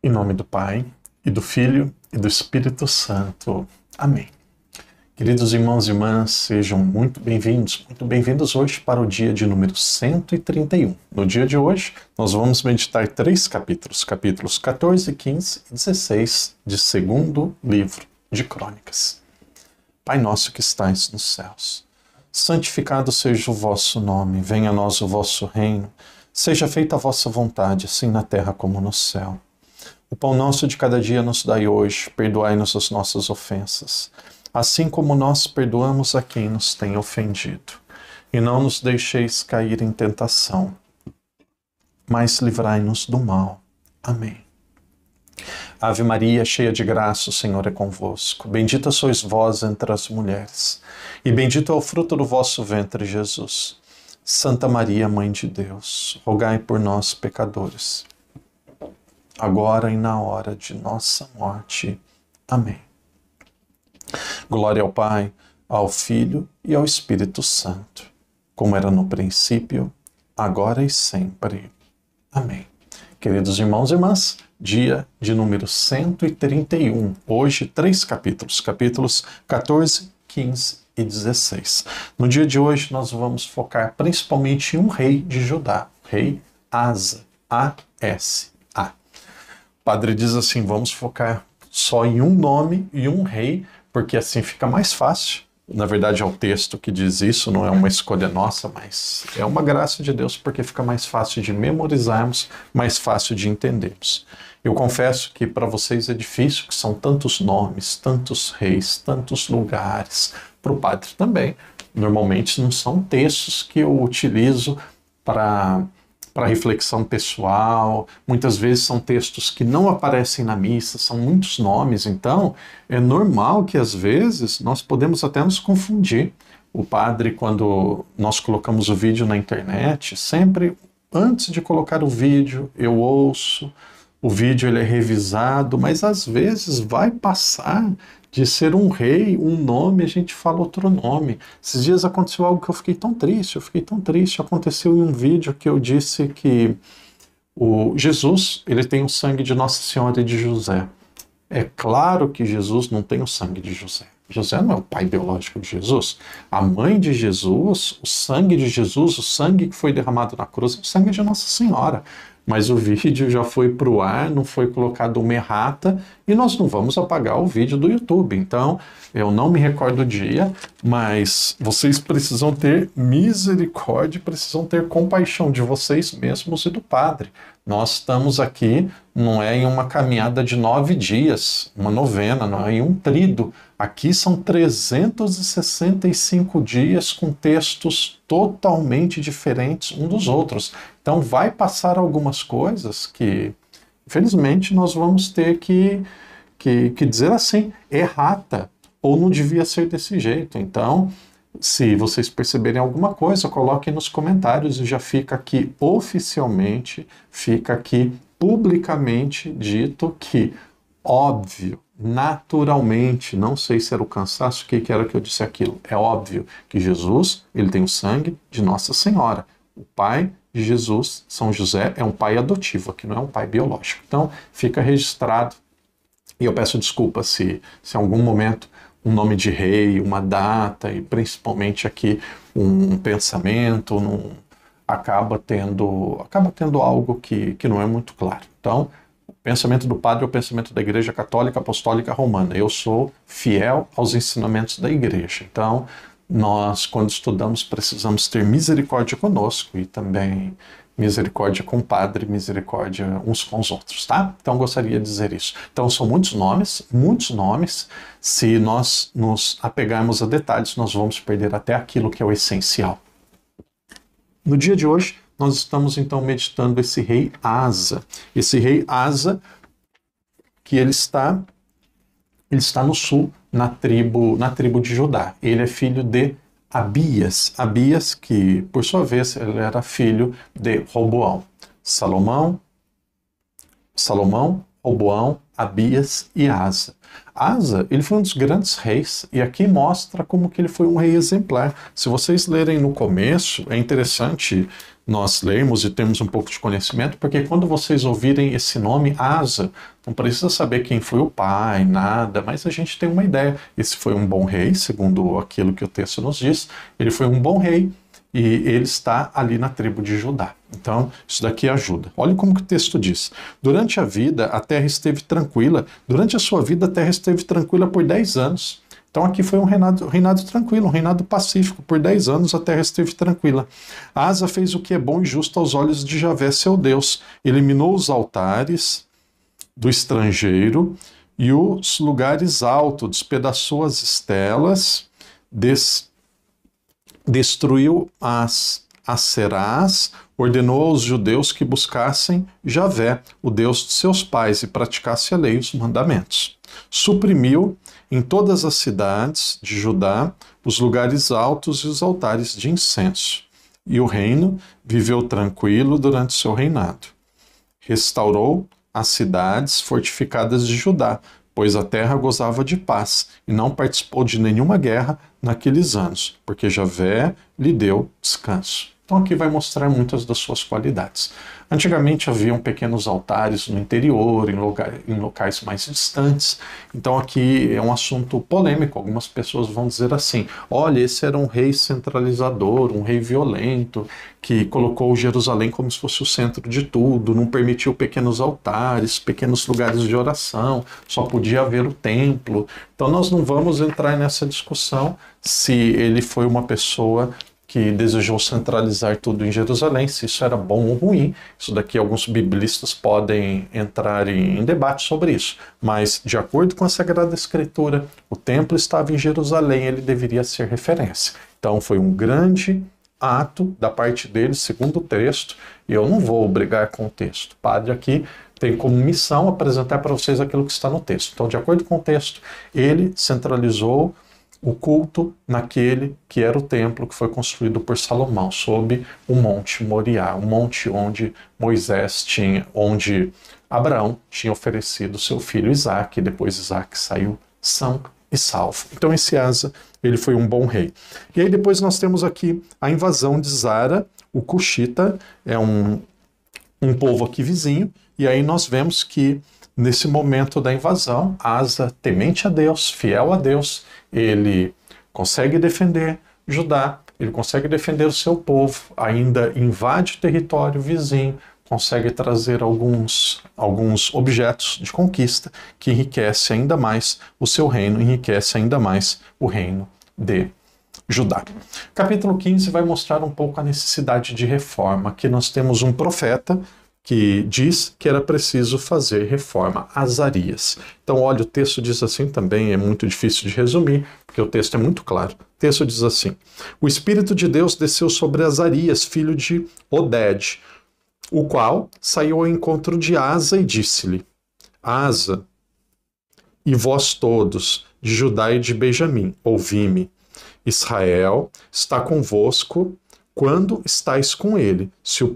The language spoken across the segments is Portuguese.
Em nome do Pai, e do Filho, e do Espírito Santo. Amém. Queridos irmãos e irmãs, sejam muito bem-vindos hoje para o dia de número 131. No dia de hoje, nós vamos meditar 3 capítulos, capítulos 14, 15 e 16 de segundo livro de Crônicas. Pai nosso que estais nos céus, santificado seja o vosso nome, venha a nós o vosso reino, seja feita a vossa vontade, assim na terra como no céu. O pão nosso de cada dia nos dai hoje, perdoai-nos as nossas ofensas, assim como nós perdoamos a quem nos tem ofendido. E não nos deixeis cair em tentação, mas livrai-nos do mal. Amém. Ave Maria, cheia de graça, o Senhor é convosco. Bendita sois vós entre as mulheres, e bendito é o fruto do vosso ventre, Jesus. Santa Maria, Mãe de Deus, rogai por nós, pecadores, agora e na hora de nossa morte. Amém. Glória ao Pai, ao Filho e ao Espírito Santo, como era no princípio, agora e sempre. Amém. Queridos irmãos e irmãs, dia de número 131. Hoje, 3 capítulos, capítulos 14, 15 e 16. No dia de hoje, nós vamos focar principalmente em um rei de Judá, rei Asa, A-S-A. O padre diz assim, vamos focar só em um nome e um rei, porque assim fica mais fácil. Na verdade é o texto que diz isso, não é uma escolha nossa, mas é uma graça de Deus, porque fica mais fácil de memorizarmos, mais fácil de entendermos. Eu confesso que para vocês é difícil, que são tantos nomes, tantos reis, tantos lugares. Para o padre também. Normalmente não são textos que eu utilizo para reflexão pessoal, muitas vezes são textos que não aparecem na missa, são muitos nomes, então é normal que às vezes nós podemos até nos confundir. O padre, quando nós colocamos o vídeo na internet, sempre antes de colocar o vídeo, eu ouço, o vídeo ele é revisado, mas às vezes vai passar de ser um rei, um nome, a gente fala outro nome. Esses dias aconteceu algo que eu fiquei tão triste, Aconteceu em um vídeo que eu disse que o Jesus, ele tem o sangue de Nossa Senhora e de José. É claro que Jesus não tem o sangue de José. José não é o pai biológico de Jesus. A mãe de Jesus, o sangue de Jesus, o sangue que foi derramado na cruz, é o sangue de Nossa Senhora. Mas o vídeo já foi para o ar, não foi colocado uma errata, e nós não vamos apagar o vídeo do YouTube. Então, eu não me recordo o dia, mas vocês precisam ter misericórdia, precisam ter compaixão de vocês mesmos e do Padre. Nós estamos aqui, não é em uma caminhada de 9 dias, uma novena, não é em um tríduo. Aqui são 365 dias com textos totalmente diferentes uns dos outros. Então vai passar algumas coisas que, infelizmente, nós vamos ter que dizer assim, errata, ou não devia ser desse jeito. Então, se vocês perceberem alguma coisa, coloquem nos comentários e já fica aqui oficialmente, fica aqui publicamente dito que, óbvio, naturalmente, não sei se era o cansaço, o que era que eu disse aquilo, é óbvio que Jesus, ele tem o sangue de Nossa Senhora. O pai de Jesus, São José, é um pai adotivo, aqui não é um pai biológico. Então, fica registrado, e eu peço desculpa se em algum momento um nome de rei, uma data, e principalmente aqui um pensamento, acaba tendo algo que não é muito claro. Então, o pensamento do padre é o pensamento da Igreja Católica Apostólica Romana. Eu sou fiel aos ensinamentos da Igreja. Então, nós, quando estudamos, precisamos ter misericórdia conosco e também misericórdia com o Padre, misericórdia uns com os outros, tá? Então, gostaria de dizer isso. Então, são muitos nomes. Se nós nos apegarmos a detalhes, nós vamos perder até aquilo que é o essencial. No dia de hoje, nós estamos então meditando esse rei Asa. Esse rei Asa, que ele está no sul, na tribo de Judá. Ele é filho de Abias. Abias, que por sua vez ele era filho de Roboão. Salomão, Roboão, Abias e Asa. Asa, ele foi um dos grandes reis, e aqui mostra como que ele foi um rei exemplar. Se vocês lerem no começo, é interessante nós lermos e termos um pouco de conhecimento, porque quando vocês ouvirem esse nome, Asa, não precisa saber quem foi o pai, nada, mas a gente tem uma ideia. Esse foi um bom rei, segundo aquilo que o texto nos diz. Ele foi um bom rei, e ele está ali na tribo de Judá. Então, isso daqui ajuda. Olha como que o texto diz. Durante a vida, a terra esteve tranquila. Durante a sua vida, a terra esteve tranquila por 10 anos. Então, aqui foi um reinado tranquilo, um reinado pacífico. Por 10 anos, a terra esteve tranquila. Asa fez o que é bom e justo aos olhos de Javé, seu Deus. Eliminou os altares do estrangeiro e os lugares altos, despedaçou as estelas, destruiu as Aserás, ordenou aos judeus que buscassem Javé, o Deus de seus pais, e praticasse a lei e os mandamentos. Suprimiu em todas as cidades de Judá os lugares altos e os altares de incenso. E o reino viveu tranquilo durante seu reinado. Restaurou as cidades fortificadas de Judá, pois a terra gozava de paz, e não participou de nenhuma guerra naqueles anos, porque Javé lhe deu descanso. Então aqui vai mostrar muitas das suas qualidades. Antigamente haviam pequenos altares no interior, em locais mais distantes. Então aqui é um assunto polêmico. Algumas pessoas vão dizer assim: olha, esse era um rei centralizador, um rei violento, que colocou Jerusalém como se fosse o centro de tudo, não permitiu pequenos altares, pequenos lugares de oração, só podia haver o templo. Então nós não vamos entrar nessa discussão se ele foi uma pessoa que desejou centralizar tudo em Jerusalém, se isso era bom ou ruim. Isso daqui alguns biblistas podem entrar em debate sobre isso. Mas, de acordo com a Sagrada Escritura, o templo estava em Jerusalém, ele deveria ser referência. Então foi um grande ato da parte dele, segundo o texto, e eu não vou brigar com o texto. O padre aqui tem como missão apresentar para vocês aquilo que está no texto. Então, de acordo com o texto, ele centralizou o culto naquele que era o templo que foi construído por Salomão, sob o Monte Moriá, o monte onde onde Abraão tinha oferecido seu filho Isaque, e depois Isaque saiu são e salvo. Então esse Asa, ele foi um bom rei. E aí depois nós temos aqui a invasão de Zara, o Cuxita, é um povo aqui vizinho, e aí nós vemos que nesse momento da invasão, Asa, temente a Deus, fiel a Deus, ele consegue defender Judá, ele consegue defender o seu povo, ainda invade o território vizinho, consegue trazer alguns objetos de conquista que enriquece ainda mais o seu reino, enriquece ainda mais o reino de Judá. Capítulo 15 vai mostrar um pouco a necessidade de reforma. Aqui nós temos um profeta que diz que era preciso fazer reforma, Azarias. Então, olha, o texto diz assim também, é muito difícil de resumir, porque o texto é muito claro. O texto diz assim: o Espírito de Deus desceu sobre Azarias, filho de Oded, o qual saiu ao encontro de Asa e disse-lhe: Asa, e vós todos, de Judá e de Benjamim, ouvi-me. Israel está convosco quando estáis com ele. Se o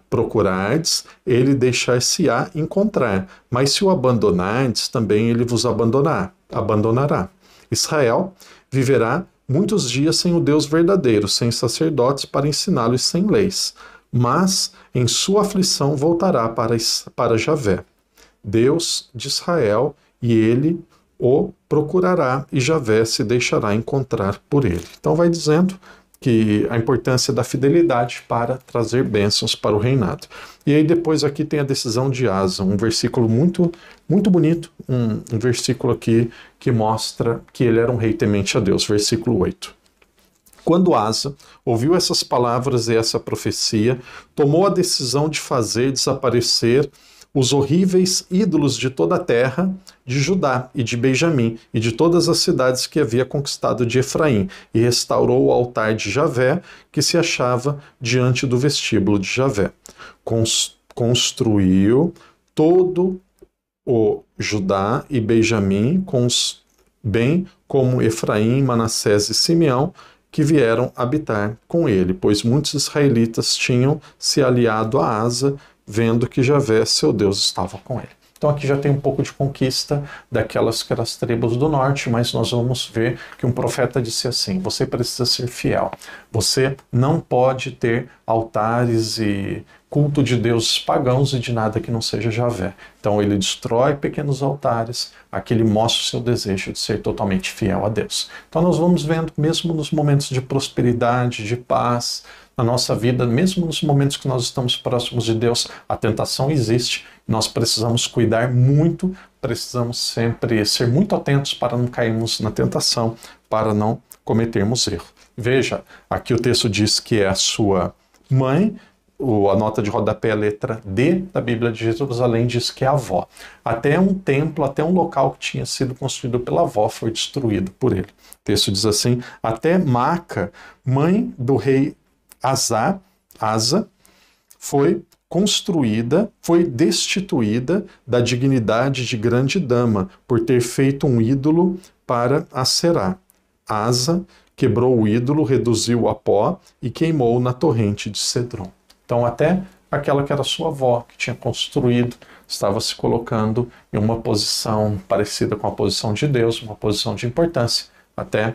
procurardes, ele deixar-se-á encontrar. Mas se o abandonardes, também ele vos abandonará. Israel viverá muitos dias sem o Deus verdadeiro, sem sacerdotes para ensiná-lo e sem leis. Mas em sua aflição voltará para Javé, Deus de Israel, e ele o procurará, e Javé se deixará encontrar por ele. Então vai dizendo que a importância da fidelidade para trazer bênçãos para o reinado. E aí depois aqui tem a decisão de Asa, um versículo muito, muito bonito, um versículo aqui que mostra que ele era um rei temente a Deus, versículo 8. Quando Asa ouviu essas palavras e essa profecia, tomou a decisão de fazer desaparecer os horríveis ídolos de toda a terra de Judá e de Benjamim e de todas as cidades que havia conquistado de Efraim, e restaurou o altar de Javé, que se achava diante do vestíbulo de Javé. Construiu todo o Judá e Benjamim, bem como Efraim, Manassés e Simeão, que vieram habitar com ele, pois muitos israelitas tinham se aliado a Asa, vendo que Javé, seu Deus, estava com ele. Então Então aqui já tem um pouco de conquista daquelas que eram as tribos do norte, mas nós vamos ver que um profeta disse assim: você precisa ser fiel, você não pode ter altares e culto de deuses pagãos e de nada que não seja Javé. Então ele destrói pequenos altares, aqui ele mostra o seu desejo de ser totalmente fiel a Deus. Então nós vamos vendo, mesmo nos momentos de prosperidade, de paz, na nossa vida, mesmo nos momentos que nós estamos próximos de Deus, a tentação existe. Nós precisamos cuidar muito, precisamos sempre ser muito atentos para não cairmos na tentação, para não cometermos erro. Veja, aqui o texto diz que é a sua mãe, a nota de rodapé, a letra D da Bíblia de Jerusalém, diz que é a avó. Até um templo, até um local que tinha sido construído pela avó foi destruído por ele. O texto diz assim: até Maaca, mãe do rei Asa, foi destituída da dignidade de grande dama por ter feito um ídolo para Aserá. Asa quebrou o ídolo, reduziu a pó e queimou na torrente de Cedron. Então até aquela que era sua avó, que tinha construído, estava se colocando em uma posição parecida com a posição de Deus, uma posição de importância. Até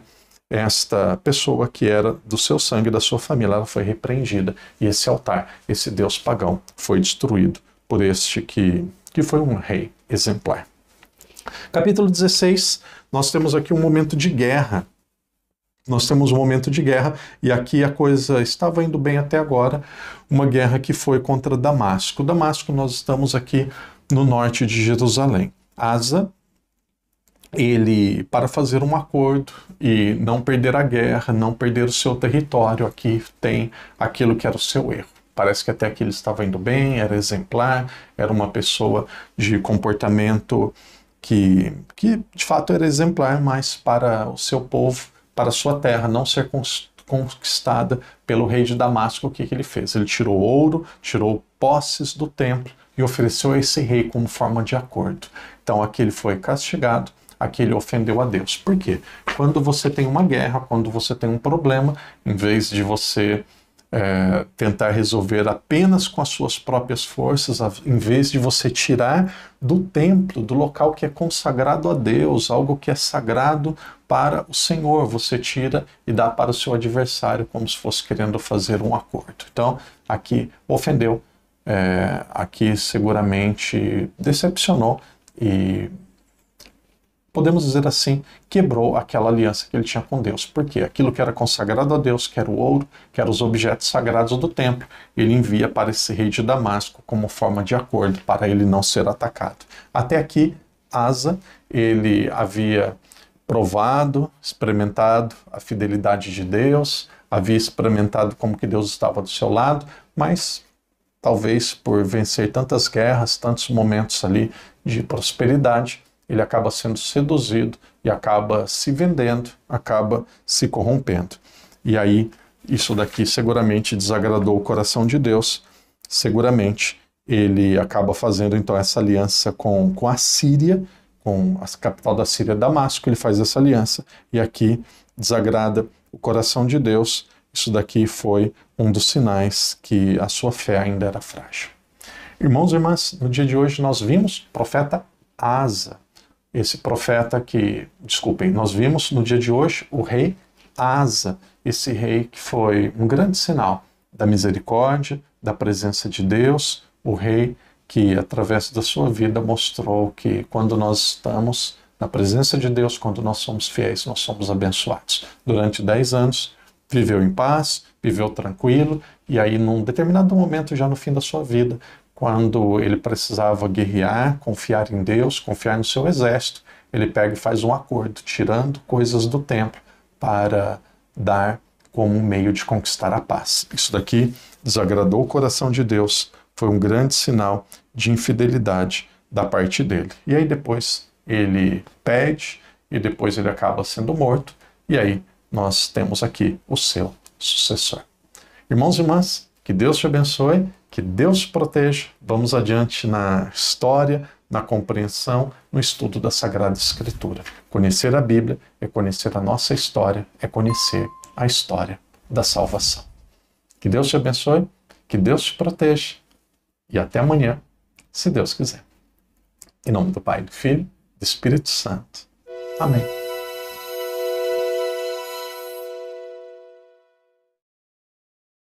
esta pessoa que era do seu sangue, da sua família, ela foi repreendida. E esse altar, esse Deus pagão, foi destruído por este que foi um rei exemplar. Capítulo 16, nós temos aqui um momento de guerra. Nós temos um momento de guerra, e aqui a coisa estava indo bem até agora, uma guerra que foi contra Damasco. Damasco, nós estamos aqui no norte de Jerusalém. Asa, ele, para fazer um acordo e não perder a guerra, não perder o seu território, aqui tem aquilo que era o seu erro. Parece que até aqui ele estava indo bem, era exemplar, era uma pessoa de comportamento que de fato era exemplar, mas para o seu povo, para a sua terra não ser conquistada pelo rei de Damasco, o que ele fez? Ele tirou ouro, tirou posses do templo e ofereceu a esse rei como forma de acordo. Então aqui ele foi castigado, aqui ele ofendeu a Deus. Por quê? Quando você tem uma guerra, quando você tem um problema, em vez de você tentar resolver apenas com as suas próprias forças, em vez de você tirar do templo, do local que é consagrado a Deus, algo que é sagrado para o Senhor, você tira e dá para o seu adversário como se fosse querendo fazer um acordo. Então, aqui ofendeu, aqui seguramente decepcionou e, podemos dizer assim, quebrou aquela aliança que ele tinha com Deus. Porque aquilo que era consagrado a Deus, que era o ouro, que eram os objetos sagrados do templo, ele envia para esse rei de Damasco como forma de acordo, para ele não ser atacado. Até aqui, Asa, ele havia provado, experimentado a fidelidade de Deus, havia experimentado como que Deus estava do seu lado, mas talvez por vencer tantas guerras, tantos momentos ali de prosperidade, ele acaba sendo seduzido e acaba se vendendo, acaba se corrompendo. E aí, isso daqui seguramente desagradou o coração de Deus, seguramente ele acaba fazendo então essa aliança com a Síria, com a capital da Síria, Damasco, ele faz essa aliança, e aqui desagrada o coração de Deus. Isso daqui foi um dos sinais que a sua fé ainda era frágil. Irmãos e irmãs, no dia de hoje nós vimos o profeta Asa, esse profeta que, desculpem, nós vimos no dia de hoje o rei Asa, esse rei que foi um grande sinal da misericórdia, da presença de Deus, o rei que através da sua vida mostrou que quando nós estamos na presença de Deus, quando nós somos fiéis, nós somos abençoados. Durante 10 anos, viveu em paz, viveu tranquilo, e aí num determinado momento, já no fim da sua vida, quando ele precisava guerrear, confiar em Deus, confiar no seu exército, ele pega e faz um acordo, tirando coisas do templo para dar como um meio de conquistar a paz. Isso daqui desagradou o coração de Deus, foi um grande sinal de infidelidade da parte dele. E aí depois ele pede, e depois ele acaba sendo morto, e aí nós temos aqui o seu sucessor. Irmãos e irmãs, que Deus te abençoe, que Deus te proteja. Vamos adiante na história, na compreensão, no estudo da Sagrada Escritura. Conhecer a Bíblia é conhecer a nossa história, é conhecer a história da salvação. Que Deus te abençoe, que Deus te proteja, e até amanhã, se Deus quiser. Em nome do Pai, do Filho e do Espírito Santo. Amém.